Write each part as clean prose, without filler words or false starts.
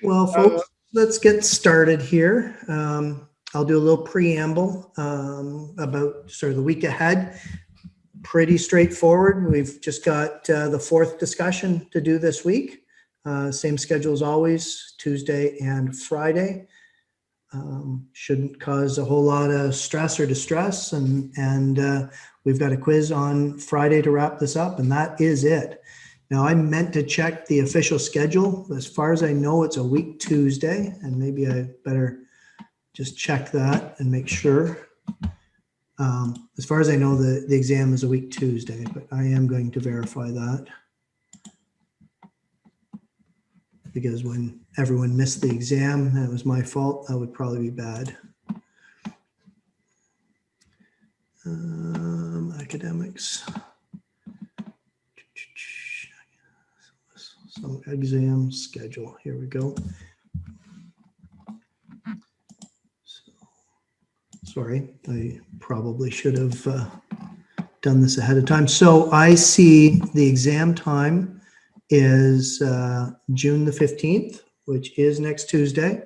Well, Uh, folks, let's get started here. I'll do a little preamble about sort of the week ahead. Pretty straightforward. We've just got the fourth discussion to do this week. Same schedule as always, Tuesday and Friday. Shouldn't cause a whole lot of stress or distress. And we've got a quiz on Friday to wrap this up, and that is it. Now, I meant to check the official schedule. As far as I know, it's a week Tuesday, and maybe I better just check that and make sure. As far as I know, the exam is a week Tuesday, but I am going to verify that. Because when everyone missed the exam, that was my fault. That would probably be bad. Academics. So exam schedule. Here we go. So, sorry, I probably should have done this ahead of time. So I see the exam time is June the 15th, which is next Tuesday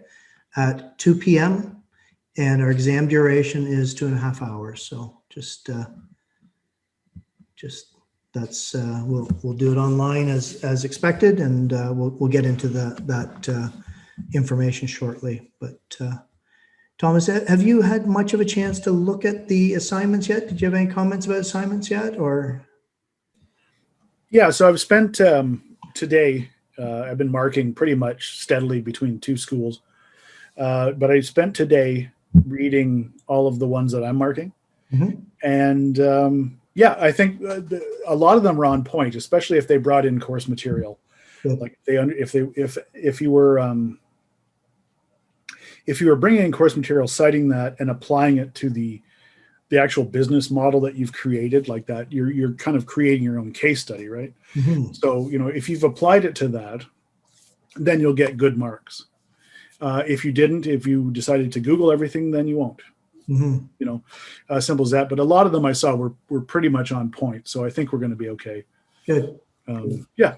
at 2 p.m. And our exam duration is 2.5 hours. So just that's we'll do it online as expected, and we'll get into that information shortly. But Thomas, have you had much of a chance to look at the assignments yet? Did you have any comments about assignments yet, or? yeah, so I've spent today, I've been marking pretty much steadily between two schools, but I spent today reading all of the ones that I'm marking. Mm-hmm. And yeah, I think a lot of them are on point, especially if they brought in course material. Good. Like if you were bringing in course material, citing that and applying it to the actual business model that you've created, like that, you're kind of creating your own case study, right? Mm-hmm. So, if you've applied it to that, then you'll get good marks. If you didn't, if you decided to Google everything, then you won't. Mm-hmm. Simple as that. But a lot of them I saw were pretty much on point. So I think we're going to be okay. Good. Yeah.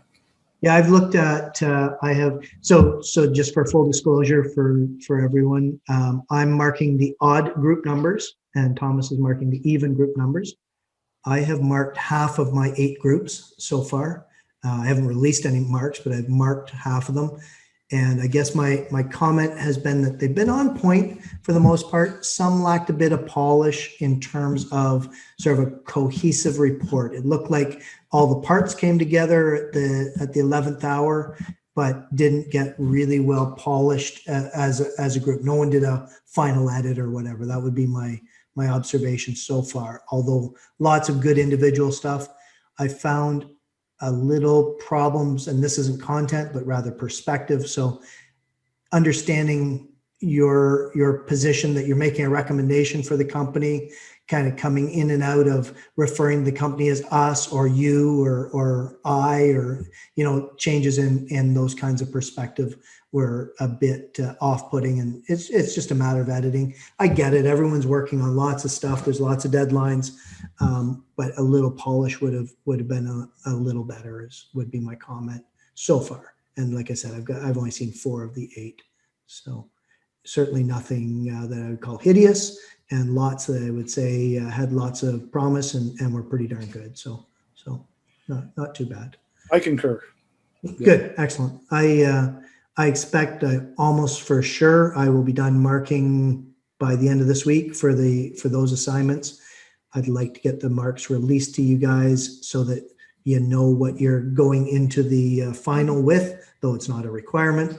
Yeah, I've looked at, I have, so just for full disclosure for everyone, I'm marking the odd group numbers and Thomas is marking the even group numbers. I have marked half of my 8 groups so far. I haven't released any marks, but I've marked half of them. And I guess my comment has been that they've been on point for the most part. Some lacked a bit of polish in terms of sort of a cohesive report. It looked like all the parts came together at the 11th hour, but didn't get really well polished as a group. No one did a final edit or whatever. That would be my observation so far. Although lots of good individual stuff, I found a little problems, and this isn't content, but rather perspective. So understanding your position that you're making a recommendation for the company, kind of coming in and out of referring the company as us or you or I, or, changes in those kinds of perspective were a bit off-putting, and it's just a matter of editing. I get it. Everyone's working on lots of stuff. There's lots of deadlines, but a little polish would have been a little better, would be my comment so far. And like I said, I've only seen 4 of the 8, so certainly nothing that I would call hideous, and lots that I would say had lots of promise and were pretty darn good. So not too bad. I concur. Good, yeah. Excellent. I expect almost for sure I will be done marking by the end of this week for those assignments. I'd like to get the marks released to you guys so that you know what you're going into the final with, though it's not a requirement.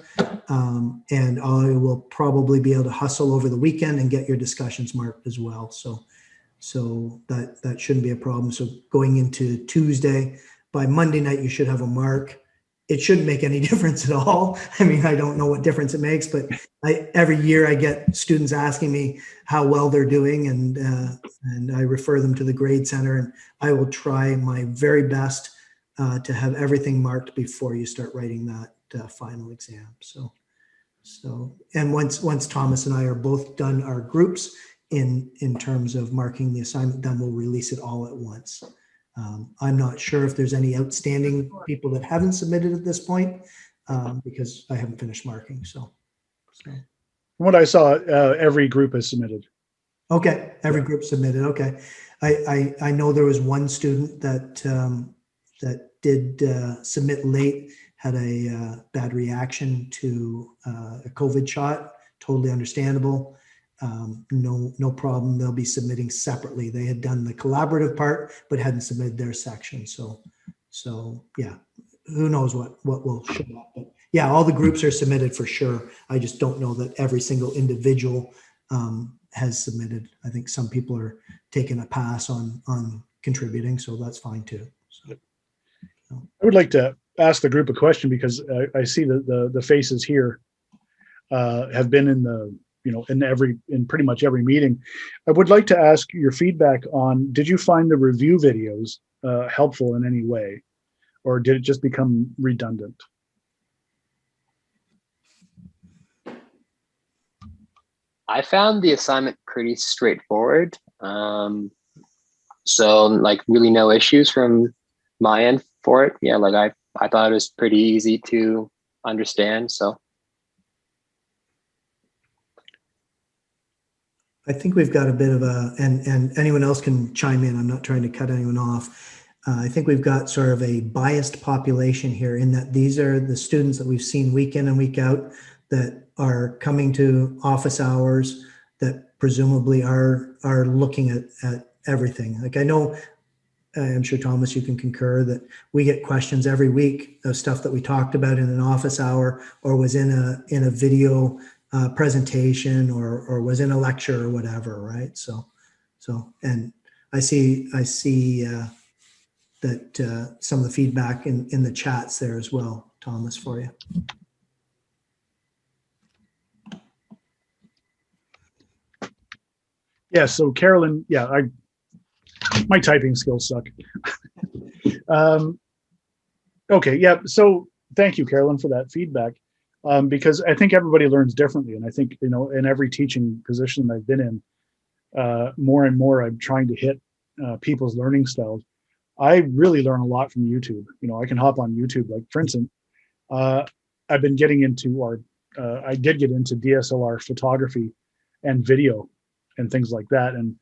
And I will probably be able to hustle over the weekend and get your discussions marked as well. So that shouldn't be a problem. So going into Tuesday, by Monday night, you should have a mark. It shouldn't make any difference at all. I mean, I don't know what difference it makes, but every year I get students asking me how well they're doing, and I refer them to the grade center, and I will try my very best to have everything marked before you start writing that final exam. So and once Thomas and I are both done our groups in terms of marking the assignment, then we'll release it all at once. I'm not sure if there's any outstanding people that haven't submitted at this point. because I haven't finished marking. So. From what I saw, every group is submitted. Okay, every group submitted. Okay, I know there was one student that that did submit late, had a bad reaction to a COVID shot. Totally understandable. No problem. They'll be submitting separately. They had done the collaborative part, but hadn't submitted their section. So yeah, who knows what will show up. But yeah, all the groups are submitted for sure. I just don't know that every single individual has submitted. I think some people are taking a pass on contributing, so that's fine too. So. I would like to ask the group a question because I see that the faces here have been in the in pretty much every meeting. I would like to ask your feedback on, did you find the review videos helpful in any way, or did it just become redundant? I found the assignment pretty straightforward. So like really no issues from my end for it. Yeah, like I thought it was pretty easy to understand. So I think we've got a bit of a, and anyone else can chime in. I'm not trying to cut anyone off. I think we've got sort of a biased population here in that these are the students that we've seen week in and week out that are coming to office hours that presumably are looking at everything. Like I know, I'm sure Thomas, you can concur that we get questions every week of stuff that we talked about in an office hour or was in a video presentation or was in a lecture or whatever, right? So and I see that some of the feedback in the chats there as well, Thomas, for you. Yeah, so Carolyn, yeah, my typing skills suck. Okay, yeah, so thank you, Carolyn, for that feedback, because I think everybody learns differently, and I think, in every teaching position I've been in, more and more I'm trying to hit people's learning styles. I really learn a lot from YouTube. I can hop on YouTube, like for instance, I've been getting into, or I did get into DSLR photography and video and things like that, and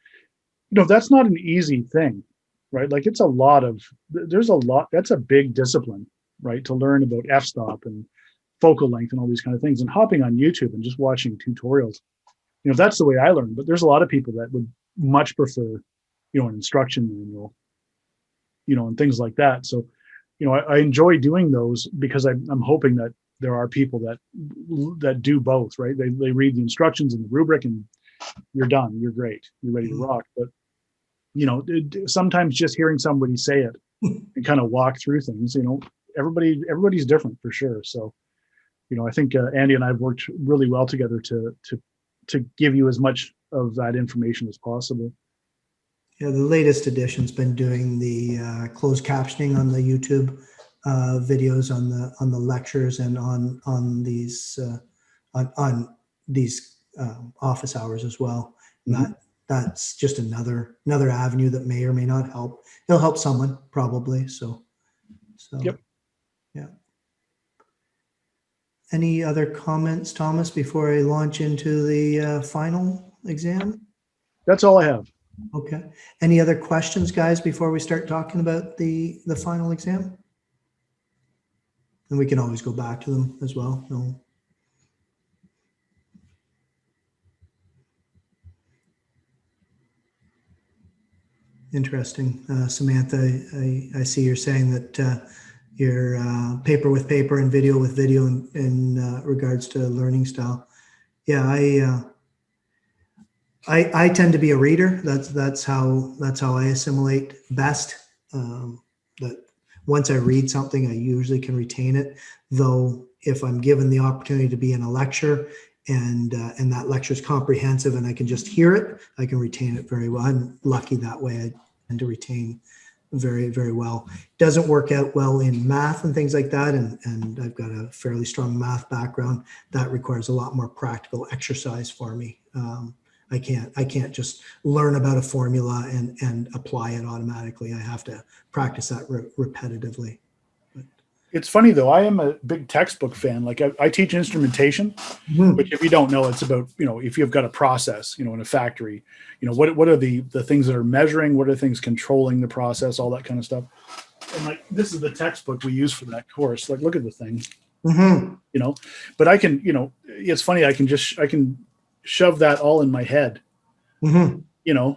that's not an easy thing, right? Like there's a lot, that's a big discipline, right? To learn about f-stop and focal length and all these kind of things, and hopping on YouTube and just watching tutorials, that's the way I learn. But there's a lot of people that would much prefer, an instruction manual, and things like that. So, I enjoy doing those because I'm hoping that there are people that do both, right? They read the instructions and the rubric and you're done, you're great, you're ready to rock. But sometimes just hearing somebody say it and kind of walk through things, everybody's different for sure. So, I think Andy and I have worked really well together to give you as much of that information as possible. Yeah, the latest edition's been doing the closed captioning on the YouTube videos on the lectures and on these office hours as well. Mm-hmm. That's just another avenue that may or may not help. It'll help someone probably. So yep. Yeah. Any other comments, Thomas, before I launch into the final exam? That's all I have. Okay. Any other questions, guys, before we start talking about the final exam? And we can always go back to them as well. No. Interesting. Samantha, I see you're saying that your paper with paper and video with video in regards to learning style. Yeah, I tend to be a reader. That's how I assimilate best. That once I read something, I usually can retain it. Though if I'm given the opportunity to be in a lecture and that lecture is comprehensive and I can just hear it, I can retain it very well. I'm lucky that way. I tend to retain very, very well. Doesn't work out well in math and things like that. And I've got a fairly strong math background that requires a lot more practical exercise for me. I can't just learn about a formula and apply it automatically. I have to practice that repetitively. It's funny though. I am a big textbook fan. Like I teach instrumentation, which if you don't know, it's about, if you've got a process, in a factory, what are the things that are measuring, what are things controlling the process, all that kind of stuff. And like, this is the textbook we use for that course. Like, look at the thing, but I can, it's funny. I can shove that all in my head.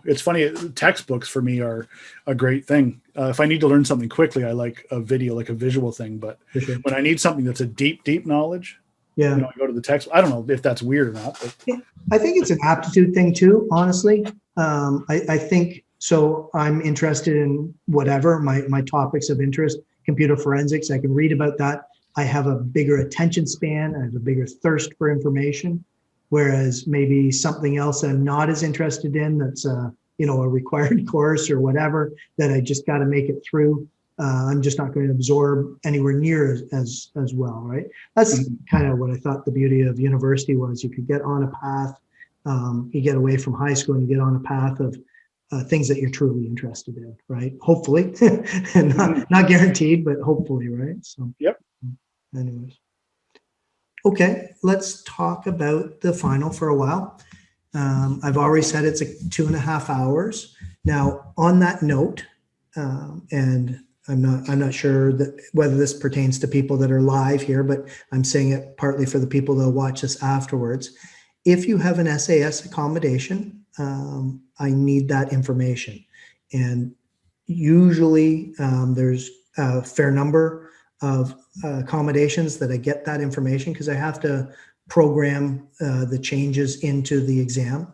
It's funny. Textbooks for me are a great thing. If I need to learn something quickly, I like a video, like a visual thing. But when I need something that's a deep, deep knowledge, I go to the text. I don't know if that's weird or not. But. I think it's an aptitude thing too, honestly. I think so. I'm interested in whatever my topics of interest, computer forensics. I can read about that. I have a bigger attention span. I have a bigger thirst for information. Whereas maybe something else I'm not as interested in, that's a required course or whatever, that I just got to make it through. I'm just not going to absorb anywhere near as well, right? That's kind of what I thought the beauty of university was. You could get on a path, you get away from high school and you get on a path of things that you're truly interested in, right? Hopefully, and not guaranteed, but hopefully, right? So, yep. Anyways. Okay, let's talk about the final for a while. I've already said it's 2.5 hours. Now, on that note, and I'm not sure whether this pertains to people that are live here, but I'm saying it partly for the people that will watch this afterwards. If you have an SAS accommodation, I need that information. And usually there's a fair number of accommodations that I get that information, because I have to program the changes into the exam.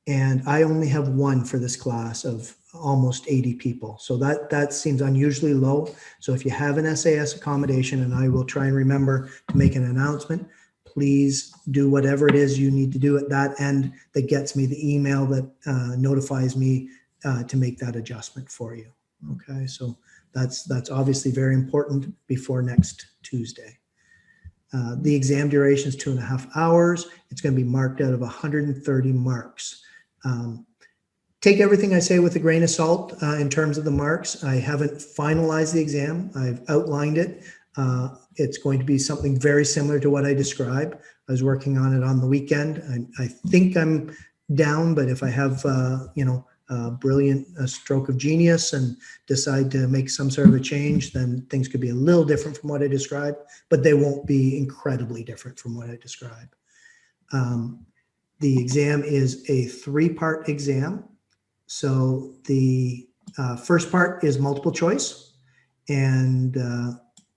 And I only have one for this class of almost 80 people. So that seems unusually low. So if you have an SAS accommodation, and I will try and remember to make an announcement, please do whatever it is you need to do at that end that gets me the email that notifies me to make that adjustment for you. Okay, so that's obviously very important before next Tuesday. The exam duration is 2.5 hours. It's going to be marked out of 130 marks. Take everything I say with a grain of salt in terms of the marks. I haven't finalized the exam. I've outlined it. It's going to be something very similar to what I described. I was working on it on the weekend. I think I'm down, but if I have, a brilliant stroke of genius and decide to make some sort of a change, then things could be a little different from what I described, but they won't be incredibly different from what I described. The exam is a 3-part exam. So the first part is multiple choice. And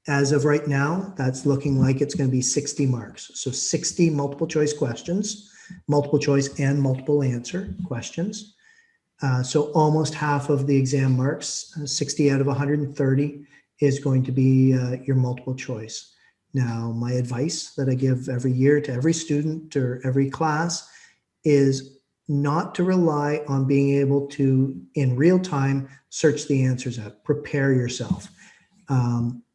as of right now, that's looking like it's going to be 60 marks. So 60 multiple choice questions, multiple choice and multiple answer questions. So almost half of the exam marks, 60 out of 130, is going to be your multiple choice. Now, my advice that I give every year to every student or every class is not to rely on being able to, in real time, search the answers out. Prepare yourself.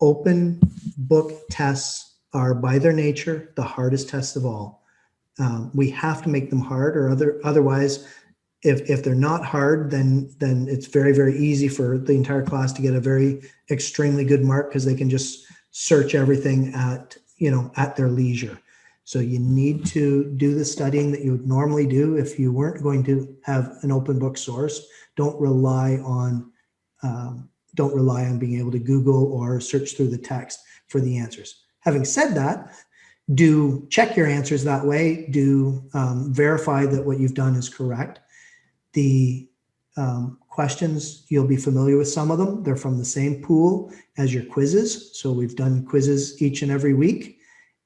Open book tests are, by their nature, the hardest tests of all. We have to make them hard, or otherwise, if they're not hard, then it's very, very easy for the entire class to get a very extremely good mark, because they can just search everything at their leisure. So you need to do the studying that you would normally do if you weren't going to have an open book source. Don't rely on being able to Google or search through the text for the answers. Having said that, do check your answers that way. Do verify that what you've done is correct. The questions, you'll be familiar with some of them. They're from the same pool as your quizzes. So we've done quizzes each and every week.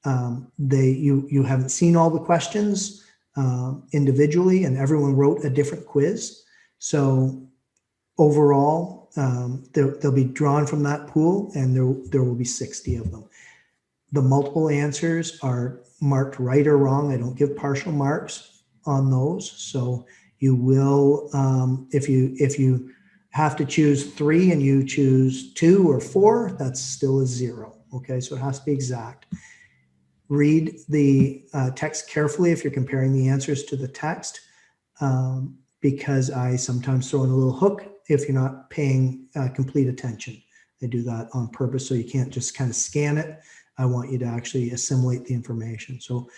You haven't seen all the questions individually, and everyone wrote a different quiz. So overall, they'll be drawn from that pool, and there will be 60 of them. The multiple answers are marked right or wrong. I don't give partial marks on those. So you will, if you have to choose 3 and you choose 2 or 4, that's still a 0. Okay, so it has to be exact. Read the text carefully if you're comparing the answers to the text, because I sometimes throw in a little hook if you're not paying complete attention. I do that on purpose, so you can't just kind of scan it. I want you to actually assimilate the information. So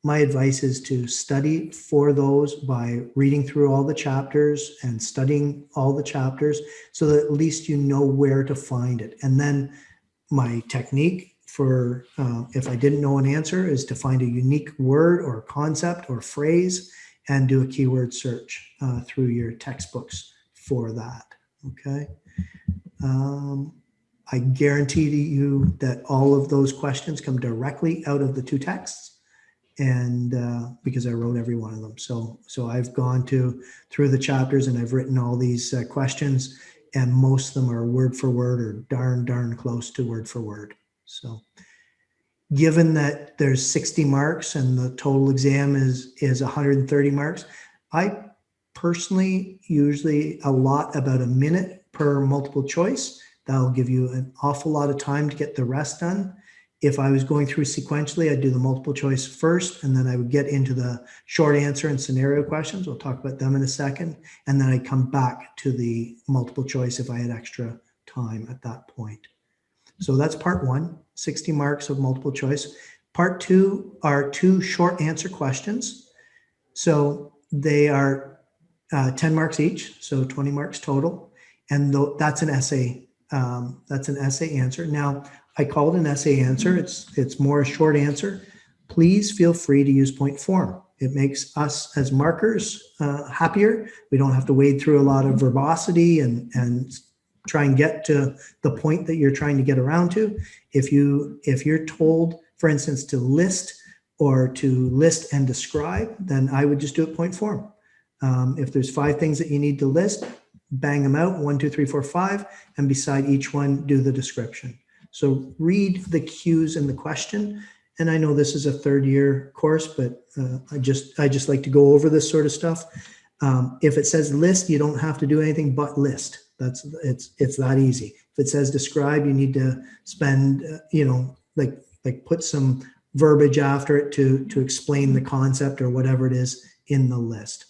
my advice is to study for those by reading through all the chapters and studying all the chapters so that at least you know where to find it. And then my technique for if I didn't know an answer is to find a unique word or concept or phrase and do a keyword search through your textbooks for that. Okay. I guarantee to you that all of those questions come directly out of the two texts, and because I wrote every one of them. So I've gone through the chapters and I've written all these questions, and most of them are word for word or darn close to word for word. So given that there's 60 marks and the total exam is 130 marks, I personally usually allot about a minute per multiple choice. That'll give you an awful lot of time to get the rest done. If I was going through sequentially, I'd do the multiple choice first, and then I would get into the short answer and scenario questions. We'll talk about them in a second. And then I'd come back to the multiple choice if I had extra time at that point. So that's part one, 60 marks of multiple choice. Part two are 2 short answer questions. So they are 10 marks each, so 20 marks total. And that's an essay. That's an essay answer. Now, I call it an essay answer. It's more a short answer. Please feel free to use point form. It makes us as markers happier. We don't have to wade through a lot of verbosity and try and get to the point that you're trying to get around to. If you're told, for instance, to list or to list and describe, then I would just do it point form. If there's 5 things that you need to list, bang them out, 1, 2, 3, 4, 5, and beside each one, do the description. So read the cues in the question. And I know this is a 3rd-year course, but I just like to go over this sort of stuff. If it says list, you don't have to do anything but list. It's that easy. If it says describe, you need to spend, like put some verbiage after it to explain the concept or whatever it is in the list.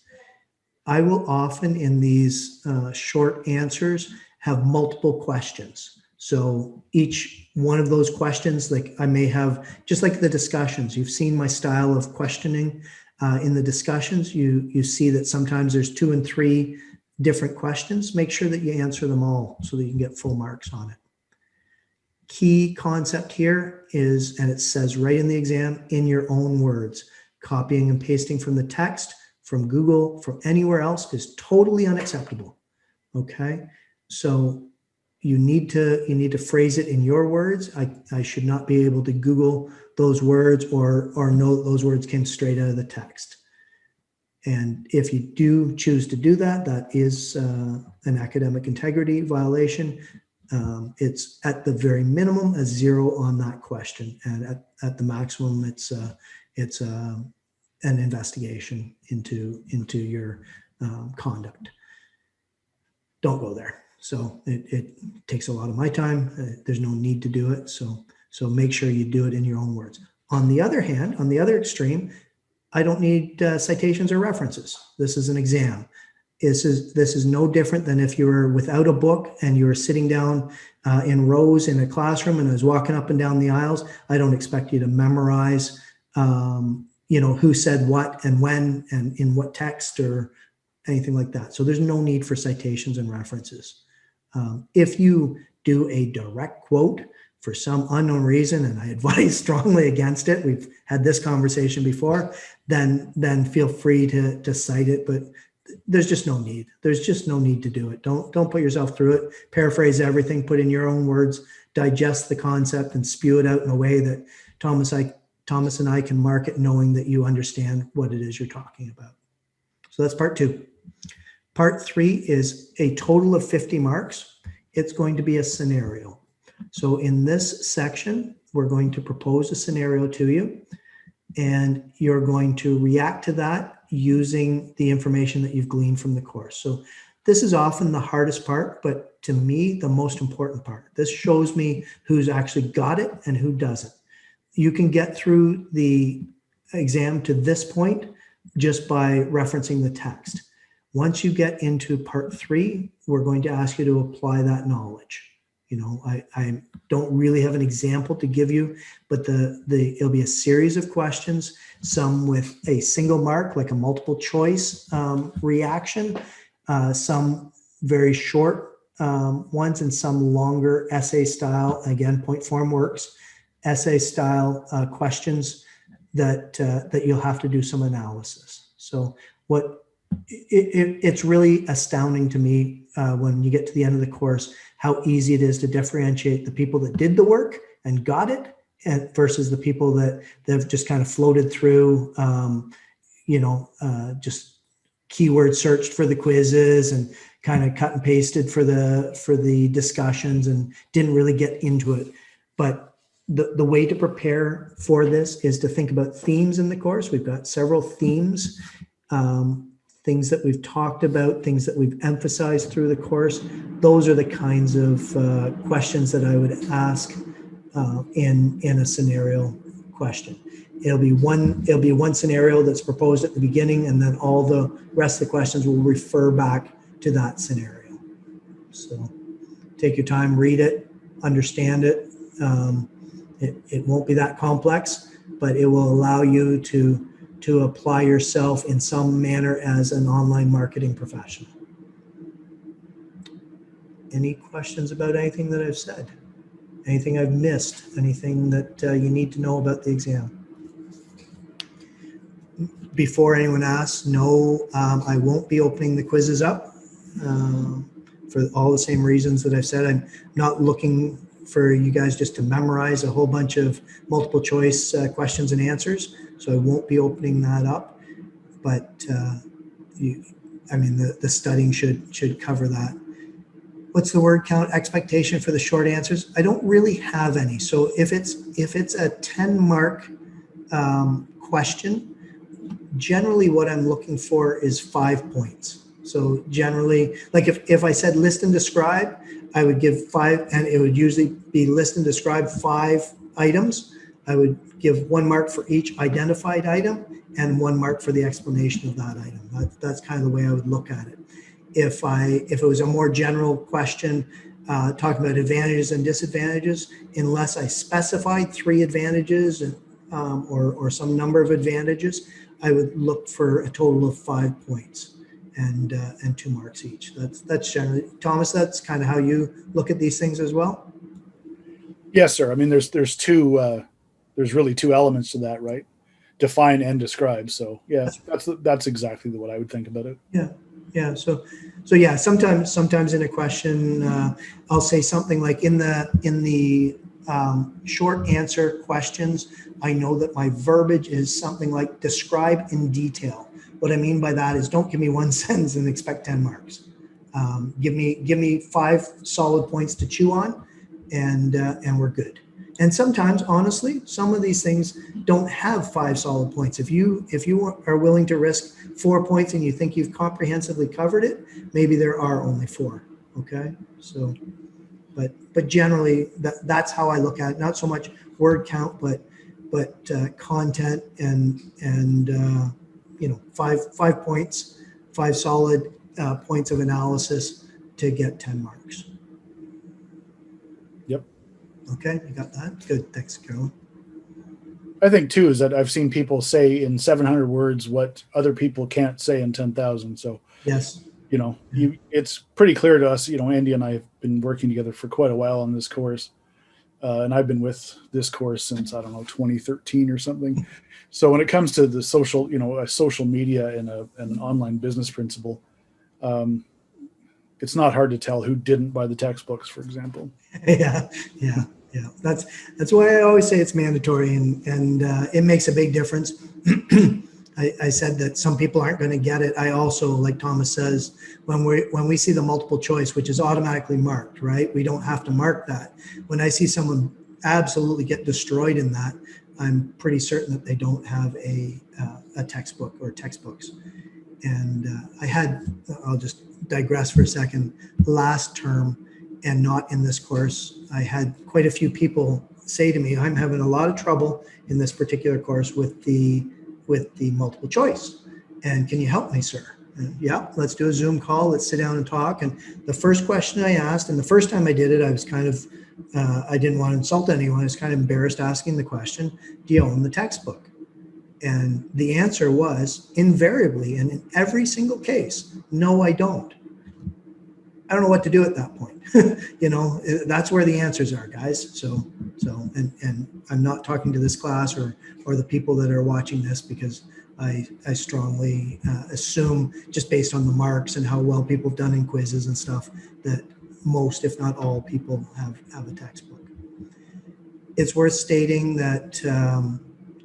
I will often in these short answers have multiple questions. So each one of those questions, like I may have, just like the discussions, you've seen my style of questioning in the discussions. You see that sometimes there's 2 and 3 different questions. Make sure that you answer them all so that you can get full marks on it. Key concept here is, and it says right in the exam, in your own words. Copying and pasting from the text, from Google, from anywhere else is totally unacceptable. Okay, so you need to phrase it in your words. I should not be able to Google those words or know those words came straight out of the text. And if you do choose to do that, that is an academic integrity violation. It's at the very minimum a 0 on that question, and at the maximum, it's an investigation into your conduct. Don't go there. So it takes a lot of my time. There's no need to do it. So make sure you do it in your own words. On the other hand, on the other extreme, I don't need citations or references. This is an exam. This is no different than if you were without a book and you were sitting down in rows in a classroom and I was walking up and down the aisles. I don't expect you to memorize who said what and when and in what text or anything like that. So there's no need for citations and references. If you do a direct quote for some unknown reason, and I advise strongly against it, we've had this conversation before, then feel free to cite it, but there's just no need. There's just no need to do it. Don't put yourself through it. Paraphrase everything, put in your own words, digest the concept and spew it out in a way that Thomas and I can mark it knowing that you understand what it is you're talking about. So that's part 2. Part 3 is a total of 50 marks. It's going to be a scenario. So in this section, we're going to propose a scenario to you, and you're going to react to that using the information that you've gleaned from the course. So this is often the hardest part, but to me, the most important part. This shows me who's actually got it and who doesn't. You can get through the exam to this point just by referencing the text. Once you get into part 3, we're going to ask you to apply that knowledge. I don't really have an example to give you, but it'll be a series of questions, some with a single mark, like a multiple choice reaction, some very short ones, and some longer essay style. Again, point form works. Essay style questions that you'll have to do some analysis. So it's really astounding to me when you get to the end of the course, how easy it is to differentiate the people that did the work and got it, and versus the people that have just kind of floated through, just keyword searched for the quizzes and kind of cut and pasted for the discussions and didn't really get into it. But the way to prepare for this is to think about themes in the course. We've got several themes, things that we've talked about, things that we've emphasized through the course. Those are the kinds of questions that I would ask in a scenario question. It'll be one scenario that's proposed at the beginning, and then all the rest of the questions will refer back to that scenario. So take your time, read it, understand it. It won't be that complex, but it will allow you to apply yourself in some manner as an online marketing professional. Any questions about anything that I've said? Anything I've missed? Anything that you need to know about the exam? Before anyone asks, no, I won't be opening the quizzes up for all the same reasons that I've said. I'm not looking for you guys just to memorize a whole bunch of multiple choice questions and answers. So I won't be opening that up, but the studying should cover that. What's the word count expectation for the short answers? I don't really have any. So if it's a 10 mark question, generally what I'm looking for is 5 points. So generally, like if I said list and describe, I would give 5, and it would usually be list and describe 5 items. I would give 1 mark for each identified item and 1 mark for the explanation of that item. That's kind of the way I would look at it. If it was a more general question, talking about advantages and disadvantages, unless I specified 3 advantages or some number of advantages, I would look for a total of 5 points and 2 marks each. That's generally, Thomas, that's kind of how you look at these things as well? Yes, sir. I mean, there's really 2 elements to that, right? Define and describe. So yeah, that's exactly what I would think about it. Yeah. So yeah, sometimes in a question, I'll say something like in the short answer questions, I know that my verbiage is something like describe in detail. What I mean by that is don't give me 1 sentence and expect 10 marks. Give me 5 solid points to chew on, and we're good. And sometimes, honestly, some of these things don't have 5 solid points. If you are willing to risk 4 points and you think you've comprehensively covered it, maybe there are only 4. Okay, so, but generally that's how I look at it. Not so much word count, but content and 5 points, 5 solid points of analysis to get 10 marks. Yep. Okay, you got that? Good, thanks, Carolyn. I think too is that I've seen people say in 700 words what other people can't say in 10,000. So yes, it's pretty clear to us. Andy and I have been working together for quite a while on this course, and I've been with this course since 2013 or something. So when it comes to the social, a social media and an online business principle, it's not hard to tell who didn't buy the textbooks, for example. Yeah. That's why I always say it's mandatory, and it makes a big difference. I said that some people aren't going to get it. I also, like Thomas says, when we see the multiple choice, which is automatically marked, right? We don't have to mark that. When I see someone absolutely get destroyed in that, I'm pretty certain that they don't have a textbook or textbooks. And I'll just digress for a second. Last term, and not in this course, I had quite a few people say to me, I'm having a lot of trouble in this particular course with the multiple choice. And can you help me, sir? Yeah, let's do a Zoom call. Let's sit down and talk. And the first question I asked, and the first time I did it, I was kind of, I didn't want to insult anyone. I was kind of embarrassed asking the question, do you own the textbook? And the answer was invariably, and in every single case, no, I don't. I don't know what to do at that point. That's where the answers are, guys. And I'm not talking to this class or the people that are watching this, because I strongly assume, just based on the marks and how well people have done in quizzes and stuff, that most, if not all, people have a textbook. It's worth stating that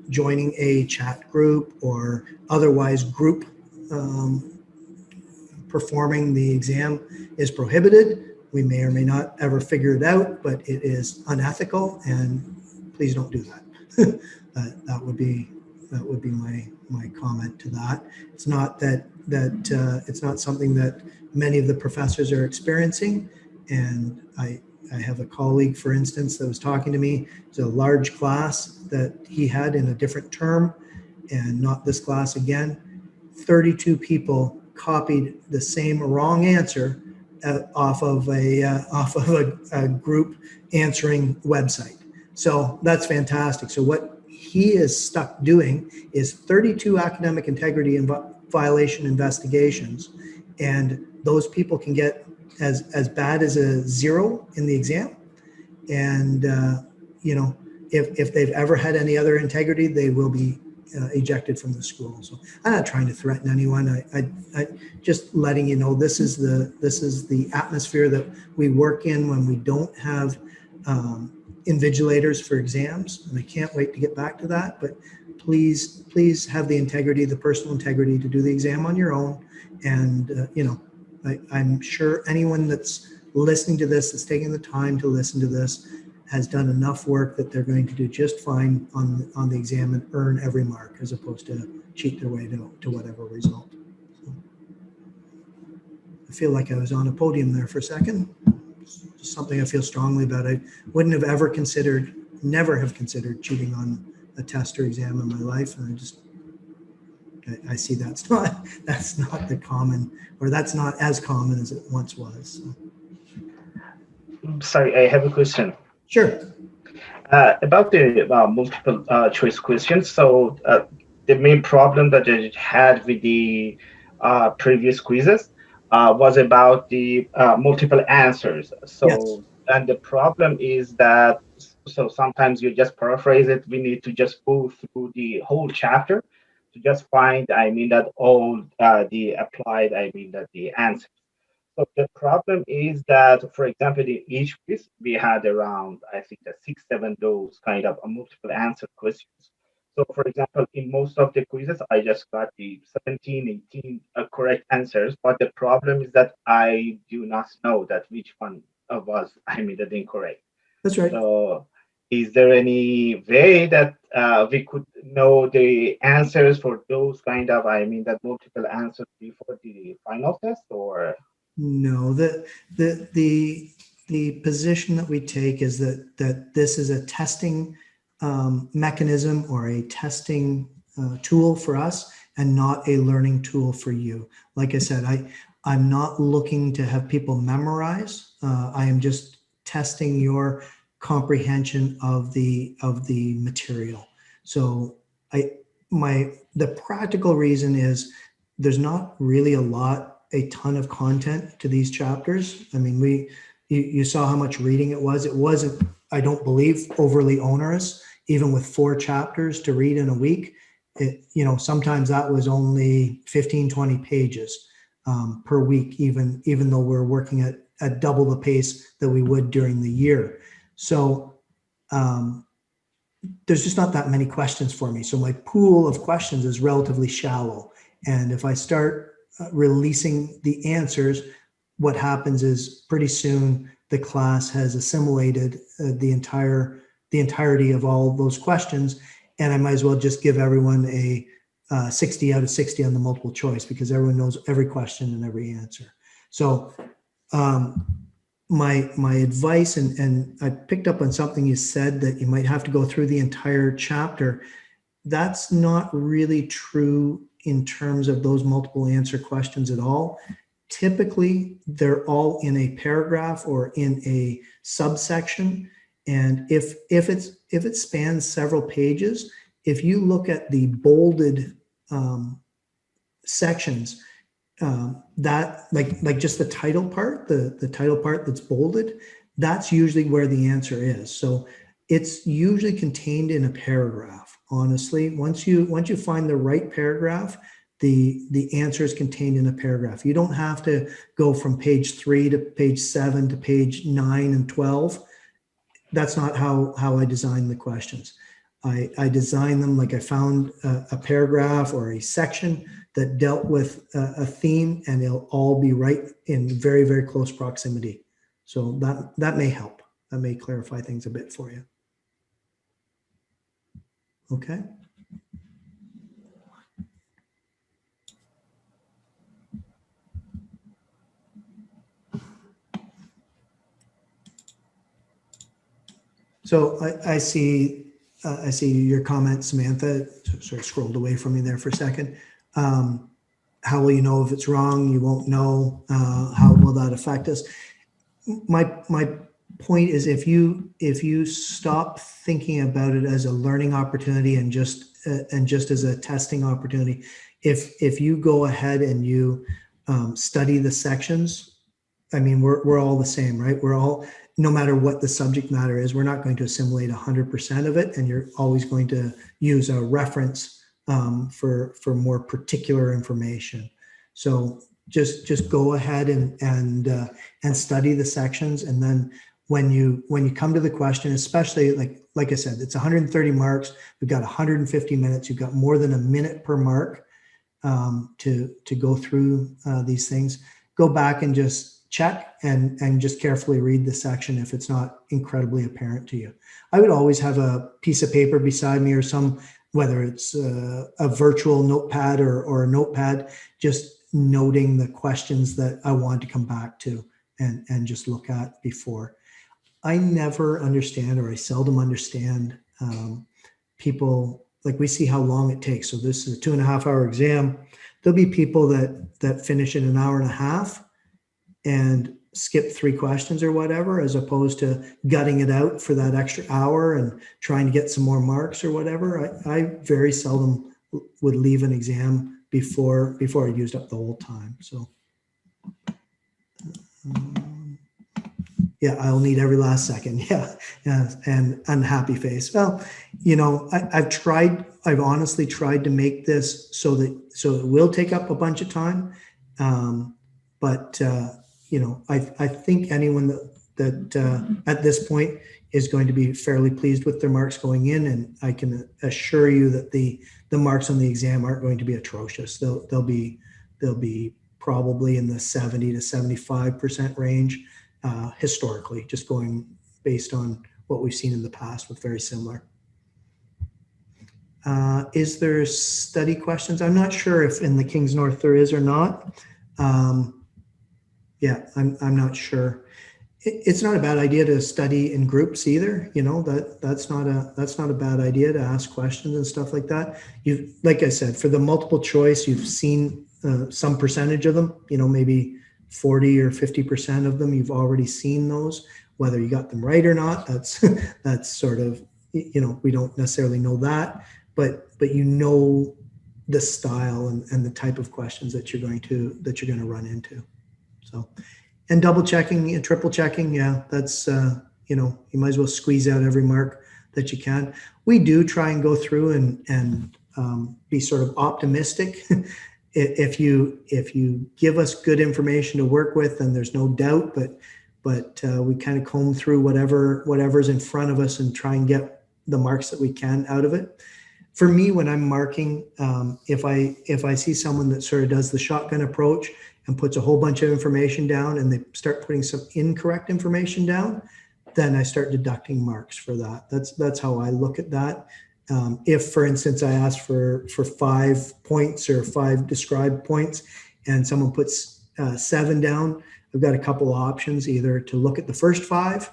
joining a chat group or otherwise group performing the exam is prohibited. We may or may not ever figure it out, but it is unethical, and please don't do that. That would be my comment to that. It's not that it's not something that many of the professors are experiencing, and I have a colleague, for instance, that was talking to me. It's a large class that he had in a different term, and not this class again. 32 people copied the same wrong answer off of a group answering website. So that's fantastic. So what he is stuck doing is 32 academic integrity and violation investigations, and those people can get as bad as a 0 in the exam. And if they've ever had any other integrity, they will be ejected from the school. So I'm not trying to threaten anyone. I just letting you know this is the atmosphere that we work in when we don't have invigilators for exams, and I can't wait to get back to that. But please have the integrity, the personal integrity, to do the exam on your own. And I'm sure anyone that's listening to this, that's taking the time to listen to this, has done enough work that they're going to do just fine on the exam and earn every mark, as opposed to cheat their way to whatever result. So, I feel like I was on a podium there for a second. It's just something I feel strongly about. I wouldn't have ever considered, never have considered cheating on a test or exam in my life, and I see that's not the common, or that's not as common as it once was. So. Sorry, I have a question. Sure. About the multiple choice questions. So the main problem that I had with the previous quizzes was about the multiple answers. So, Yes. and the problem is that, so sometimes you just paraphrase it. We need to just go through the whole chapter to just find, that all the applied, that the answer. So the problem is that, for example, in each quiz, we had around, I think, 6, 7 those kind of multiple answer questions. So, for example, in most of the quizzes, I just got the 17, 18 correct answers. But the problem is that I do not know that which one was, the incorrect. That's right. So, is there any way that we could know the answers for those kind of, that multiple answers before the final test, or? No, the position that we take is that this is a testing mechanism or a testing tool for us, and not a learning tool for you. Like I said, I'm not looking to have people memorize. I am just testing your comprehension of the material. So the practical reason is there's not really a ton of content to these chapters. I mean, you saw how much reading it was. It wasn't, I don't believe, overly onerous, even with 4 chapters to read in a week. Sometimes that was only 15, 20 pages per week, even though we're working at double the pace that we would during the year. So there's just not that many questions for me. So my pool of questions is relatively shallow. And if I start releasing the answers, what happens is pretty soon the class has assimilated the entirety of all those questions, and I might as well just give everyone a 60 out of 60 on the multiple choice, because everyone knows every question and every answer. So my advice, and I picked up on something you said, that you might have to go through the entire chapter. That's not really true in terms of those multiple answer questions at all. Typically, they're all in a paragraph or in a subsection. And if it spans several pages, if you look at the bolded sections, that like just the title part, the title part that's bolded, that's usually where the answer is. So it's usually contained in a paragraph. Honestly, once you find the right paragraph, the answer is contained in a paragraph. You don't have to go from page 3 to page 7 to page 9 and 12. That's not how I design the questions. I design them like I found a paragraph or a section that dealt with a theme, and they'll all be right in very, very close proximity. So that may help. That may clarify things a bit for you. Okay. So I see your comment, Samantha. Sort of scrolled away from me there for a second. How will you know if it's wrong? You won't know. How will that affect us? My point is, if you stop thinking about it as a learning opportunity and just as a testing opportunity, if you go ahead and you study the sections, I mean, we're all the same, right? We're all, no matter what the subject matter is, we're not going to assimilate 100% of it, and you're always going to use a reference for more particular information. So just go ahead and study the sections, and then when you come to the question, especially like I said, it's 130 marks. We've got 150 minutes. You've got more than a minute per mark to go through these things. Go back and just check and just carefully read the section if it's not incredibly apparent to you. I would always have a piece of paper beside me, or whether it's a virtual notepad or a notepad, just noting the questions that I want to come back to and just look at before. I never understand, or I seldom understand people, like we see how long it takes. So this is a 2.5-hour exam. There'll be people that finish in an hour and a half and skip 3 questions or whatever, as opposed to gutting it out for that extra hour and trying to get some more marks or whatever. I very seldom would leave an exam before I used up the whole time. So yeah, I'll need every last second. Yeah, and unhappy face. Well, I've honestly tried to make this so it will take up a bunch of time. But I think anyone that at this point is going to be fairly pleased with their marks going in, and I can assure you that the marks on the exam aren't going to be atrocious. They'll be probably in the 70 to 75% range historically, just going based on what we've seen in the past with very similar. Is there study questions? I'm not sure if in the King's North there is or not. Yeah, I'm not sure. It's not a bad idea to study in groups either. That's not a bad idea to ask questions and stuff like that. Like I said, for the multiple choice, you've seen some percentage of them. Maybe 40 or 50% of them. You've already seen those. Whether you got them right or not, that's sort of, we don't necessarily know that, but the style and the type of questions that you're going to run into. So, and double checking and triple checking, yeah, that's you might as well squeeze out every mark that you can. We do try and go through and be sort of optimistic. If you give us good information to work with, then there's no doubt. But we kind of comb through whatever's in front of us and try and get the marks that we can out of it. For me, when I'm marking, if I see someone that sort of does the shotgun approach and puts a whole bunch of information down and they start putting some incorrect information down, then I start deducting marks for that. That's how I look at that. If, for instance, I ask for 5 points or 5 described points and someone puts 7 down, I've got a couple options, either to look at the first 5,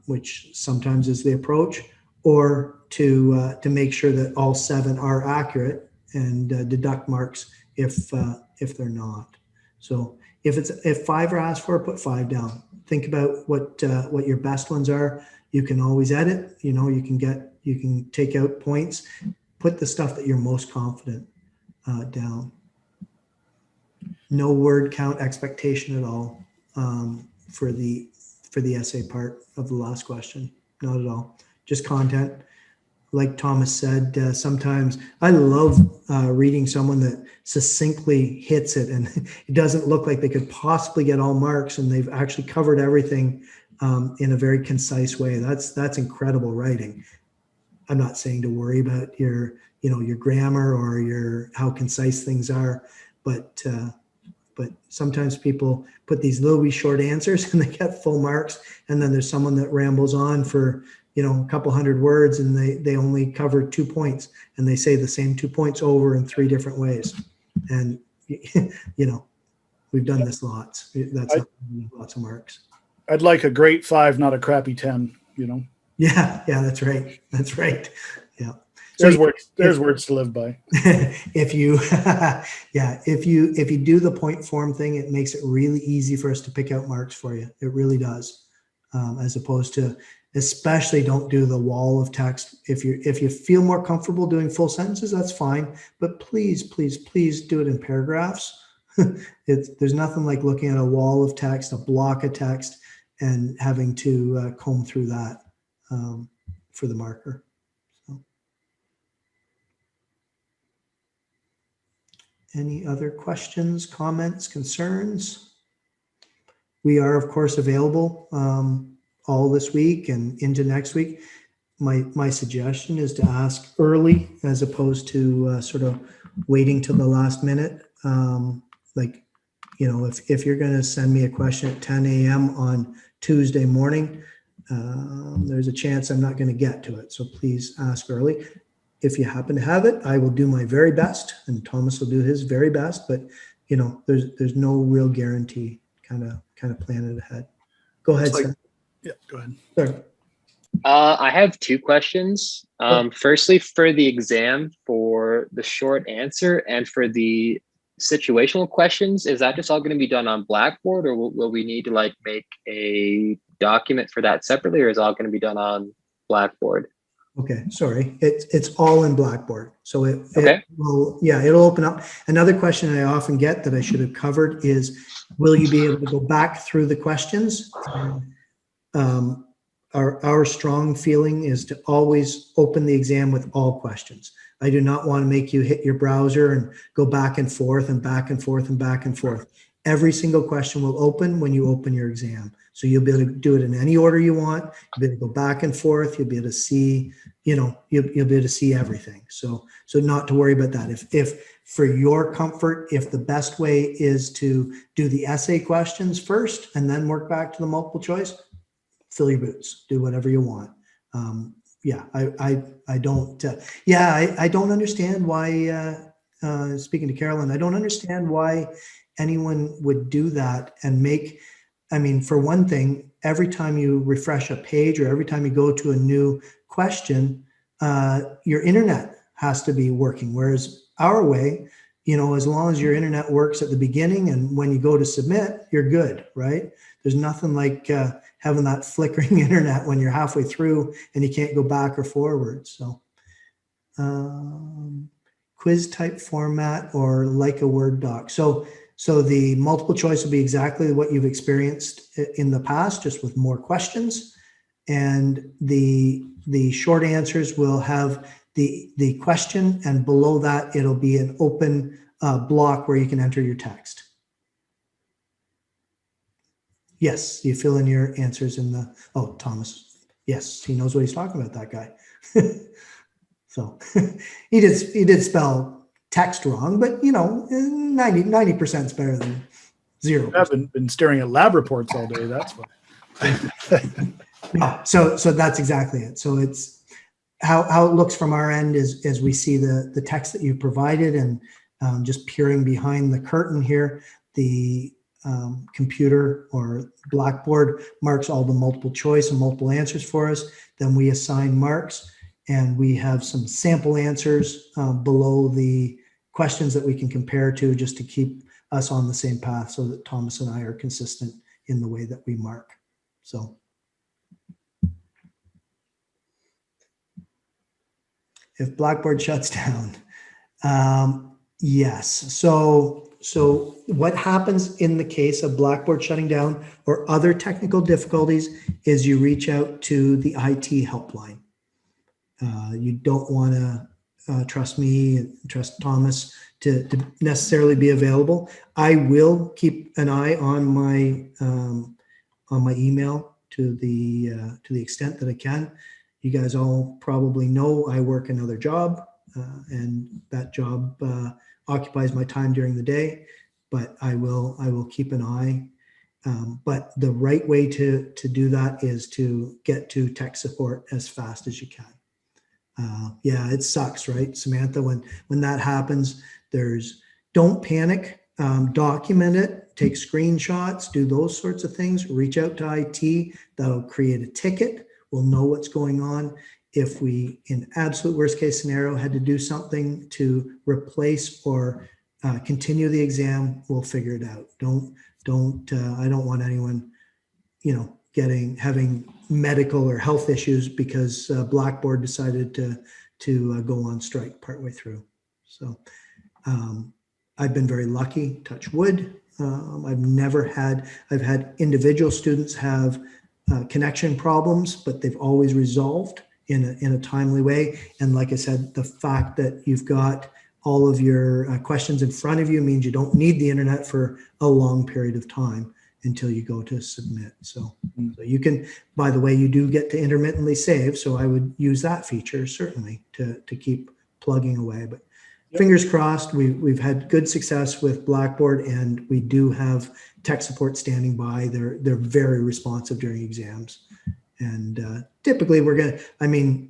which sometimes is the approach, or to make sure that all 7 are accurate, deduct marks if they're not. So if 5 are asked for, put 5 down. Think about what your best ones are. You can always edit. You know, you can take out points. Put the stuff that you're most confident down. No word count expectation at all for the essay part of the last question. Not at all. Just content. Like Thomas said, sometimes I love reading someone that succinctly hits it, and it doesn't look like they could possibly get all marks, and they've actually covered everything in a very concise way. That's incredible writing. I'm not saying to worry about your grammar or how concise things are, but sometimes people put these little wee short answers and they get full marks, and then there's someone that rambles on for a couple hundred words and they only cover 2 points, and they say the same 2 points over in 3 different ways. And we've done this lots. That's lots of marks. I'd like a great 5, not a crappy 10, Yeah, that's right. That's right. Yeah. There's words to live by. If you do the point form thing, it makes it really easy for us to pick out marks for you. It really does. As opposed to, especially don't do the wall of text. If you feel more comfortable doing full sentences, that's fine. But please do it in paragraphs. There's nothing like looking at a wall of text, a block of text, and having to comb through that for the marker. So. Any other questions, comments, concerns? We are, of course, available all this week and into next week. My suggestion is to ask early as opposed to sort of waiting till the last minute. If you're going to send me a question at 10 a.m. on Tuesday morning, there's a chance I'm not going to get to it. So please ask early. If you happen to have it, I will do my very best, and Thomas will do his very best. But there's no real guarantee. Kind of plan it ahead. Go ahead, Seth. Yeah, go ahead. Sorry. I have 2 questions. Firstly, for the exam, for the short answer and for the situational questions, is that just all going to be done on Blackboard, or will we need to make a document for that separately, or is it all going to be done on Blackboard? Okay, sorry. It's all in Blackboard. So Okay. It'll open up. Another question I often get that I should have covered is, will you be able to go back through the questions? Our strong feeling is to always open the exam with all questions. I do not want to make you hit your browser and go back and forth and back and forth and back and forth. Every single question will open when you open your exam. So you'll be able to do it in any order you want. You'll be able to go back and forth. You'll be able to see, you'll be able to see everything. So not to worry about that. If for your comfort, if the best way is to do the essay questions first and then work back to the multiple choice, fill your boots, do whatever you want. I don't understand why, speaking to Carolyn, I don't understand why anyone would do that and for one thing, every time you refresh a page or every time you go to a new question, your internet has to be working. Whereas our way, as long as your internet works at the beginning and when you go to submit, you're good, right? There's nothing like having that flickering internet when you're halfway through and you can't go back or forward. So quiz type format or like a Word doc. So the multiple choice will be exactly what you've experienced in the past, just with more questions. And the short answers will have the question, and below that, it'll be an open block where you can enter your text. Yes, you fill in your answers in Thomas. Yes, he knows what he's talking about, that guy. So he did spell text wrong, but 90% is better than 0%. I've been staring at lab reports all day. That's why. No, so that's exactly it. So it's how it looks from our end is as we see the text that you provided, and just peering behind the curtain here, the computer or Blackboard marks all the multiple choice and multiple answers for us. Then we assign marks. and we have some sample answers below the questions that we can compare to, just to keep us on the same path so that Thomas and I are consistent in the way that we mark. So if Blackboard shuts down, yes. So what happens in the case of Blackboard shutting down or other technical difficulties is you reach out to the IT helpline. You don't want to trust me, trust Thomas to necessarily be available. I will keep an eye on my email to the extent that I can. You guys all probably know I work another job, and that job occupies my time during the day. But I will keep an eye. But the right way to do that is to get to tech support as fast as you can. Yeah, it sucks, right, Samantha? When that happens, don't panic. Document it, take screenshots, do those sorts of things. Reach out to IT. That'll create a ticket. We'll know what's going on. If we, in absolute worst case scenario, had to do something to replace or continue the exam, we'll figure it out. I don't want anyone, having medical or health issues because Blackboard decided to go on strike partway through. So I've been very lucky, touch wood. I've had individual students have connection problems, but they've always resolved in a timely way. And like I said, the fact that you've got all of your questions in front of you means you don't need the internet for a long period of time until you go to submit. So you can, by the way, you do get to intermittently save. So I would use that feature certainly to keep plugging away. But fingers crossed, we've had good success with Blackboard, and we do have tech support standing by. They're very responsive during exams. And typically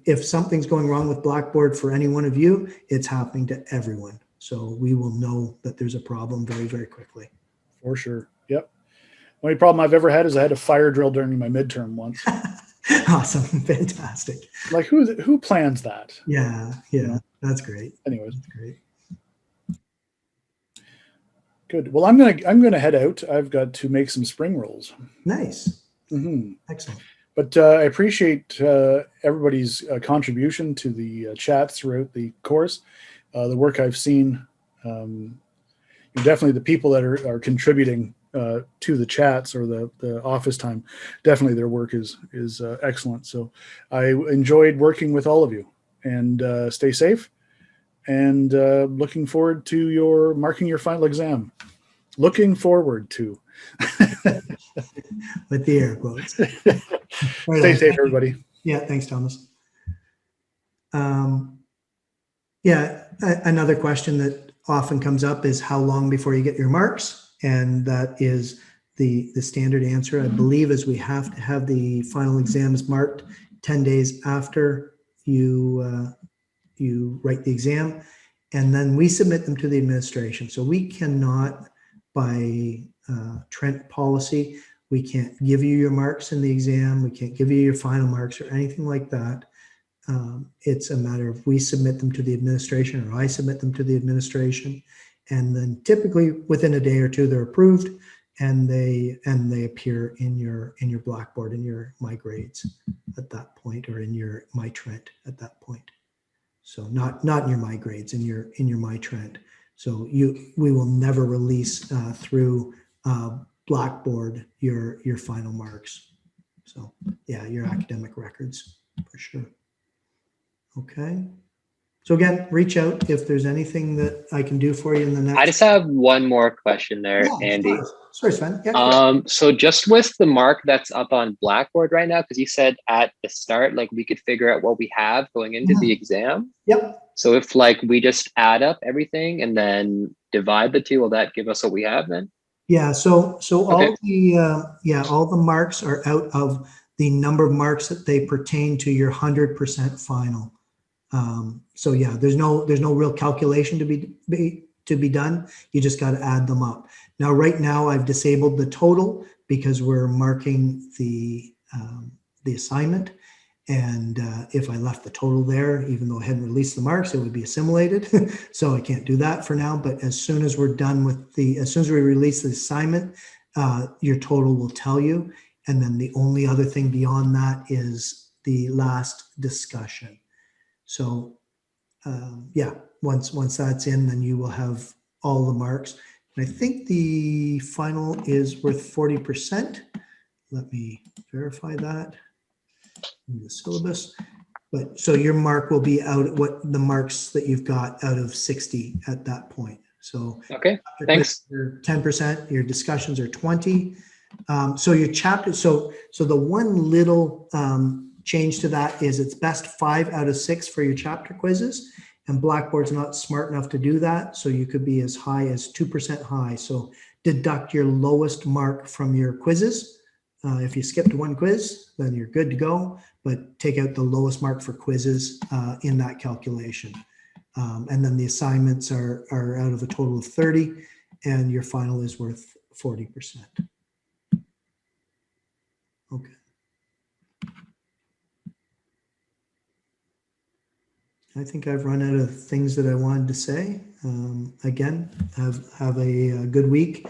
if something's going wrong with Blackboard for any one of you, it's happening to everyone. So we will know that there's a problem very, very quickly. For sure. Yep. The only problem I've ever had is I had a fire drill during my midterm once. Awesome. Fantastic. Like who plans that? Yeah. That's great. Anyways. That's great. Good. Well, I'm gonna head out. I've got to make some spring rolls. Nice. Mm-hmm. Excellent. But I appreciate everybody's contribution to the chats throughout the course. The work I've seen, definitely the people that are contributing to the chats or the office time, definitely their work is excellent. So I enjoyed working with all of you, and stay safe, and looking forward to marking your final exam. Looking forward to. With the air quotes. Right Stay on. safe, everybody. Yeah, thanks, Thomas. Another question that often comes up is how long before you get your marks? And that is the standard answer, I believe, is we have to have the final exams marked 10 days after you write the exam, and then we submit them to the administration. So we cannot, by Trent policy, we can't give you your marks in the exam. We can't give you your final marks or anything like that. It's a matter of we submit them to the administration, or I submit them to the administration, and then typically within a day or two they're approved, and they appear in your Blackboard, in your My Grades at that point, or in your My Trent at that point. So not in your My Grades, in your My Trent. So we will never release through Blackboard your final marks. So yeah, your academic records for sure. Okay. So again, reach out if there's anything that I can do for you in the next. I just have one more question there, Andy. Sorry, Sven. Yeah, so just with the mark that's up on Blackboard right now, because you said at the start, like we could figure out what we have going into the exam. Yep. So if we just add up everything and then divide the two, will that give us what we have then? Yeah. So Okay. all the marks are out of the number of marks that they pertain to your 100% final. So yeah, there's no real calculation to be done. You just got to add them up. Now, right now, I've disabled the total because we're marking the assignment, And if I left the total there, even though I hadn't released the marks, it would be assimilated. So I can't do that for now. But as soon as we're done with as soon as we release the assignment, your total will tell you. And then the only other thing beyond that is the last discussion. So yeah, once that's in, then you will have all the marks. And I think the final is worth 40%. Let me verify that in the syllabus. But so your mark will be out at what the marks that you've got out of 60 at that point. So Okay, thanks. you're 10%, your discussions are 20. So your chapter, so the one little change to that is it's best 5 out of 6 for your chapter quizzes, and Blackboard's not smart enough to do that. So you could be as high as 2% high. So deduct your lowest mark from your quizzes. If you skipped one quiz, then you're good to go, but take out the lowest mark for quizzes in that calculation. And then the assignments are out of a total of 30, and your final is worth 40%. Okay. I think I've run out of things that I wanted to say. Again, have a good week.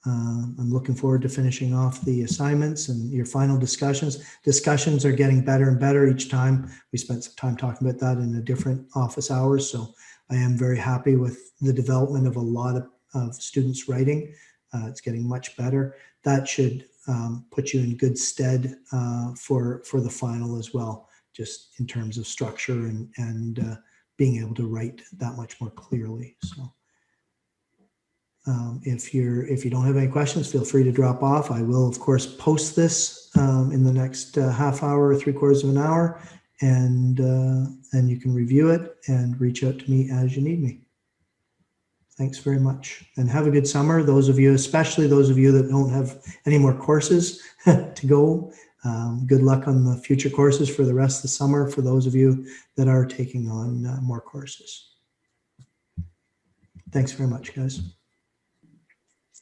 I'm looking forward to finishing off the assignments and your final discussions. Discussions are getting better and better each time. We spent some time talking about that in the different office hours. So I am very happy with the development of a lot of students writing. It's getting much better. That should put you in good stead for the final as well, just in terms of structure and being able to write that much more clearly. So. If you don't have any questions, feel free to drop off. I will, of course, post this in the next half hour or 3/4 of an hour, and you can review it and reach out to me as you need me. Thanks very much, and have a good summer. Those of you, especially those of you that don't have any more courses to go, good luck on the future courses for the rest of the summer for those of you that are taking on more courses. Thanks very much, guys.